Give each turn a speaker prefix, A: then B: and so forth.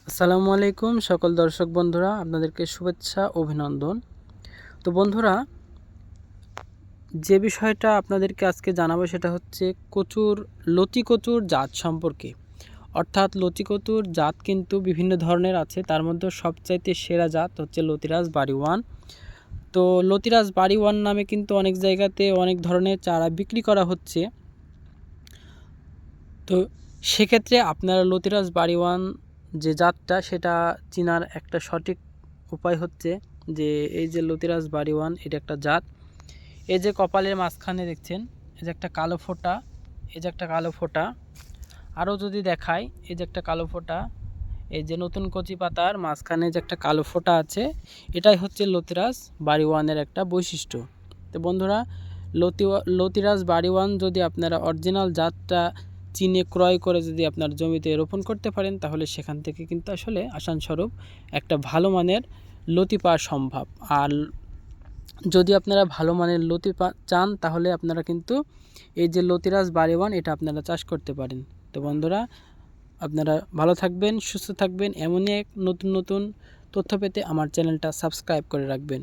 A: আসসালামু আলাইকুম সকল দর্শক বন্ধুরা, আপনাদেরকে শুভেচ্ছা অভিনন্দন। তো বন্ধুরা, যে বিষয়টা আপনাদেরকে আজকে জানাবো সেটা হচ্ছে লতি কচুর জাত সম্পর্কে। অর্থাৎ লতি কচুর জাত কিন্তু বিভিন্ন ধরনের আছে, তার মধ্যে সবচাইতে সেরা জাত হচ্ছে লতিরাজ বাড়ি ওয়ান। তো লতিরাজ বাড়ি ওয়ান নামে কিন্তু অনেক জায়গাতে অনেক ধরনের চারা বিক্রি করা হচ্ছে। তো সেক্ষেত্রে আপনারা লতিরাজ বাড়ি ওয়ান যে জাতটা সেটা চেনার একটা সঠিক উপায় হচ্ছে যে এই যে লতিরাজ বাড়ি ওয়ান, এটা একটা জাত। এই যে কপালের মাঝখানে দেখছেন এই যে একটা কালো ফোঁটা, এই যে একটা কালো ফোঁটা, আরও যদি দেখাই এই যে একটা কালো ফোঁটা, এই যে নতুন কচি পাতার মাঝখানে যে একটা কালো ফোঁটা আছে, এটাই হচ্ছে লতিরাজ বাড়ি ওয়ানের একটা বৈশিষ্ট্য। তো বন্ধুরা, লতিরাজ বাড়ি ওয়ান যদি আপনারা অরিজিনাল জাতটা চিনে ক্রয় করে যদি আপনার জমিতে রোপণ করতে পারেন, তাহলে সেখান থেকে কিন্তু আসলে আসানস্বরূপ একটা ভালো মানের লতি পাওয়া সম্ভব। আর যদি আপনারা ভালো মানের লতি চান, তাহলে আপনারা কিন্তু এই যে লতিরাজ বাড়ি ওয়ান এটা আপনারা চাষ করতে পারেন। তো বন্ধুরা, আপনারা ভালো থাকবেন, সুস্থ থাকবেন। এমনই এক নতুন নতুন তথ্য পেতে আমার চ্যানেলটা সাবস্ক্রাইব করে রাখবেন।